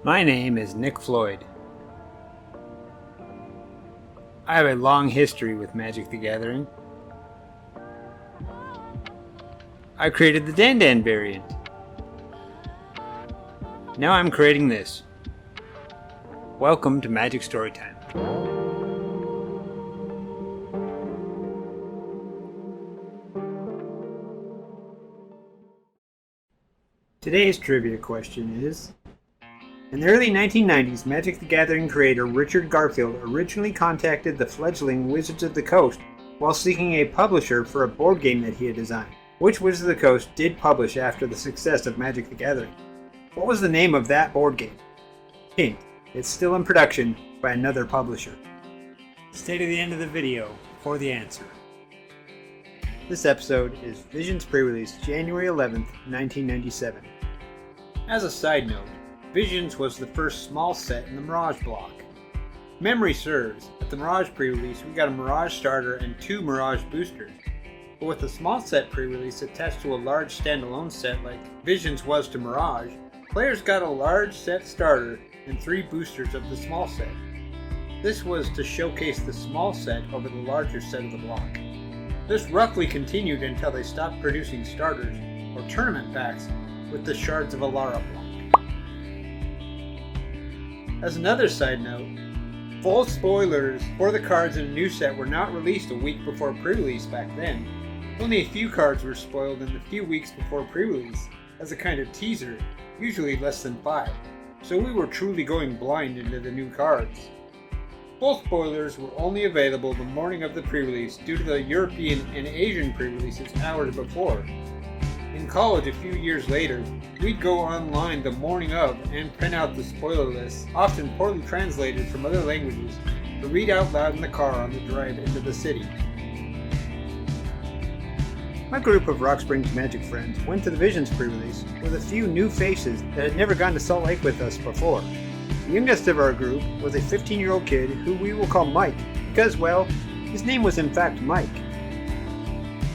My name is Nick Floyd. I have a long history with Magic the Gathering. I created the Dandan variant. Now I'm creating this. Welcome to Magic Storytime. Today's trivia question is: in the early 1990s, Magic the Gathering creator Richard Garfield originally contacted the fledgling Wizards of the Coast while seeking a publisher for a board game that he had designed, which Wizards of the Coast did publish after the success of Magic the Gathering. What was the name of that board game? Hint: it's still in production by another publisher. Stay to the end of the video for the answer. This episode is Visions Prerelease, January 11th, 1997. As a side note, Visions was the first small set in the Mirage block. Memory serves, at the Mirage pre-release we got a Mirage starter and 2 Mirage boosters. But with the small set pre-release attached to a large standalone set like Visions was to Mirage, players got a large set starter and 3 boosters of the small set. This was to showcase the small set over the larger set of the block. This roughly continued until they stopped producing starters or tournament packs with the Shards of Alara block. As another side note, full spoilers for the cards in a new set were not released a week before pre-release back then. Only a few cards were spoiled in the few weeks before pre-release, as a kind of teaser, usually less than 5, so we were truly going blind into the new cards. Full spoilers were only available the morning of the pre-release due to the European and Asian pre-releases hours before. In college a few years later, we'd go online the morning of and print out the spoiler lists, often poorly translated from other languages, to read out loud in the car on the drive into the city. My group of Rock Springs Magic friends went to the Visions pre-release with a few new faces that had never gone to Salt Lake with us before. The youngest of our group was a 15-year-old kid who we will call Mike because, well, his name was in fact Mike.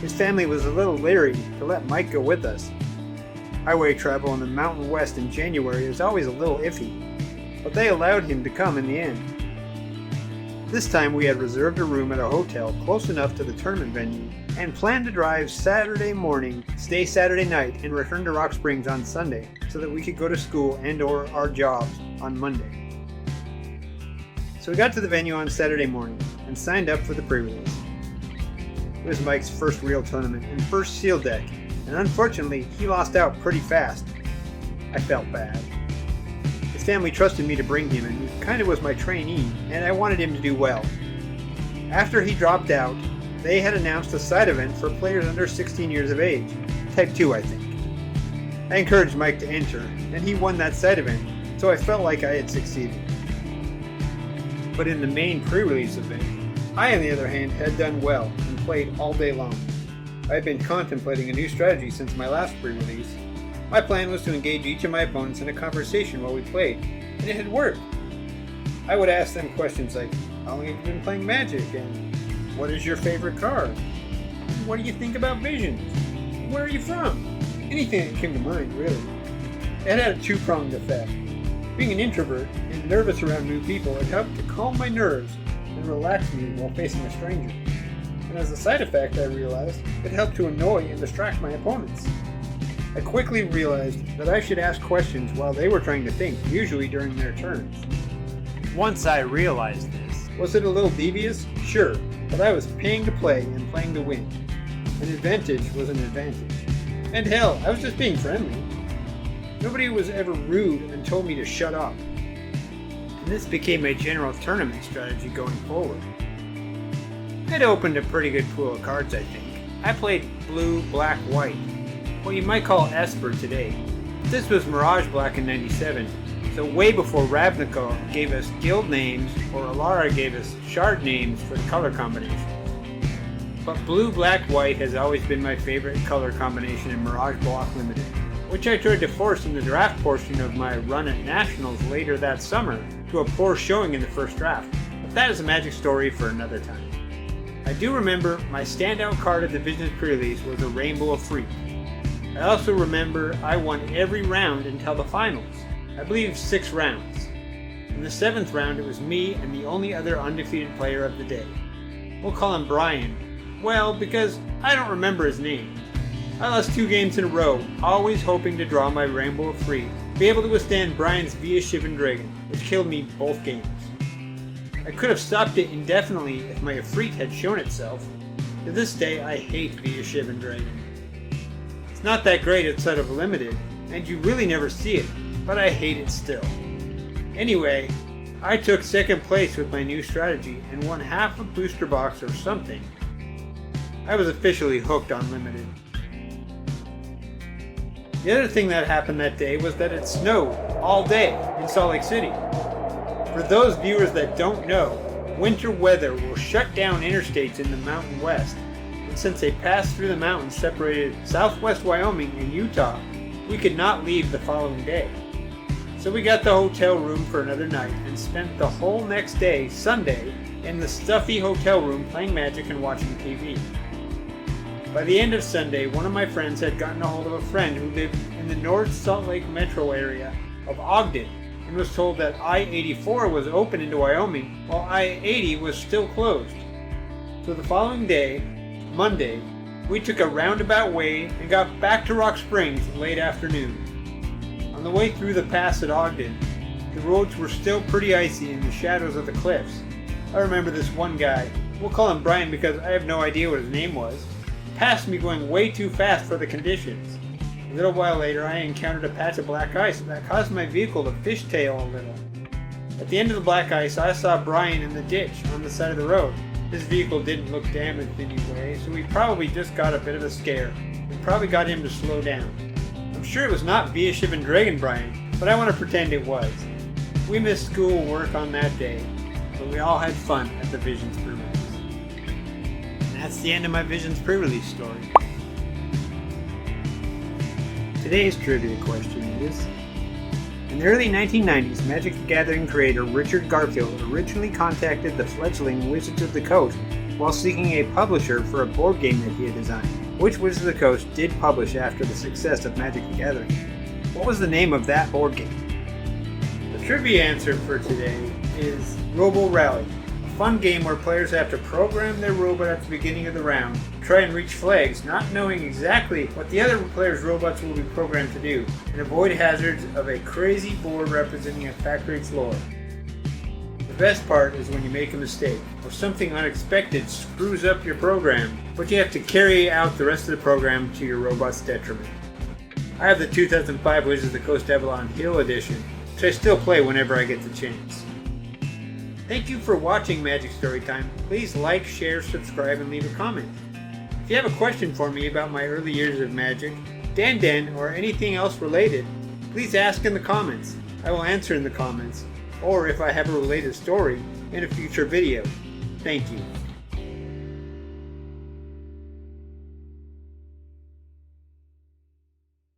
His family was a little leery to let Mike go with us. Highway travel in the Mountain West in January is always a little iffy, but they allowed him to come in the end. This time we had reserved a room at a hotel close enough to the tournament venue and planned to drive Saturday morning, stay Saturday night, and return to Rock Springs on Sunday so that we could go to school and or our jobs on Monday. So we got to the venue on Saturday morning and signed up for the pre-release. It was Mike's first real tournament and first sealed deck, and unfortunately he lost out pretty fast. I felt bad. His family trusted me to bring him and he kind of was my trainee, and I wanted him to do well. After he dropped out, they had announced a side event for players under 16 years of age, Type 2 I think. I encouraged Mike to enter, and he won that side event, so I felt like I had succeeded. But in the main pre-release event, I on the other hand had done well and played all day long. I had been contemplating a new strategy since my last pre-release. My plan was to engage each of my opponents in a conversation while we played, and it had worked. I would ask them questions like, how long have you been playing Magic, and what is your favorite card? What do you think about Visions? Where are you from? Anything that came to mind, really. It had a two-pronged effect. Being an introvert and nervous around new people, it helped to calm my nerves and relax me while facing a stranger. And as a side effect, I realized it helped to annoy and distract my opponents. I quickly realized that I should ask questions while they were trying to think, usually during their turns. Once I realized this, was it a little devious? Sure, but I was paying to play and playing to win. An advantage was an advantage. And hell, I was just being friendly. Nobody was ever rude and told me to shut up. And this became a general tournament strategy going forward. I'd opened a pretty good pool of cards, I think. I played blue, black, white, what you might call Esper today. This was Mirage Black in 97, so way before Ravnica gave us guild names or Alara gave us shard names for the color combination. But blue, black, white has always been my favorite color combination in Mirage Block Limited, which I tried to force in the draft portion of my run at Nationals later that summer to a poor showing in the first draft, but that is a Magic story for another time. I do remember my standout card at the Visions pre-release was a Rainbow of Freak. I also remember I won every round until the finals. I believe 6 rounds. In the 7th round, it was me and the only other undefeated player of the day. We'll call him Brian. Well, because I don't remember his name. I lost 2 games in a row, always hoping to draw my Rainbow of Free, be able to withstand Brian's Via Shivan Dragon, which killed me both games. I could have stopped it indefinitely if my Efreet had shown itself. To this day, I hate Via Shivan Dragon. It's not that great outside of Limited, and you really never see it, but I hate it still. Anyway, I took 2nd place with my new strategy and won half a booster box or something. I was officially hooked on Limited. The other thing that happened that day was that it snowed all day in Salt Lake City. For those viewers that don't know, winter weather will shut down interstates in the Mountain West, and since they passed through the mountains separated southwest Wyoming and Utah, we could not leave the following day. So we got the hotel room for another night and spent the whole next day, Sunday, in the stuffy hotel room playing Magic and watching TV. By the end of Sunday, one of my friends had gotten a hold of a friend who lived in the North Salt Lake metro area of Ogden and was told that I-84 was open into Wyoming while I-80 was still closed. So the following day, Monday, we took a roundabout way and got back to Rock Springs late afternoon. On the way through the pass at Ogden, the roads were still pretty icy in the shadows of the cliffs. I remember this one guy, we'll call him Brian because I have no idea what his name was, passed me going way too fast for the conditions. A little while later, I encountered a patch of black ice that caused my vehicle to fishtail a little. At the end of the black ice, I saw Brian in the ditch on the side of the road. His vehicle didn't look damaged anyway, so we probably just got a bit of a scare. We probably got him to slow down. I'm sure it was not Via Shivan Dragon Brian, but I want to pretend it was. We missed school work on that day, but we all had fun at the Visions Prerelease. And that's the end of my Visions Prerelease story. Today's trivia question is, in the early 1990s, Magic the Gathering creator Richard Garfield originally contacted the fledgling Wizards of the Coast while seeking a publisher for a board game that he had designed, which Wizards of the Coast did publish after the success of Magic the Gathering. What was the name of that board game? The trivia answer for today is Robo Rally, a fun game where players have to program their robot at the beginning of the round, try and reach flags, not knowing exactly what the other player's robots will be programmed to do, and avoid hazards of a crazy board representing a factory floor. The best part is when you make a mistake, or something unexpected screws up your program, but you have to carry out the rest of the program to your robot's detriment. I have the 2005 Wizards of the Coast Avalon Hill edition, which I still play whenever I get the chance. Thank you for watching Magic Storytime. Please like, share, subscribe, and leave a comment. If you have a question for me about my early years of Magic, Dandan, or anything else related, please ask in the comments. I will answer in the comments, or if I have a related story, in a future video. Thank you.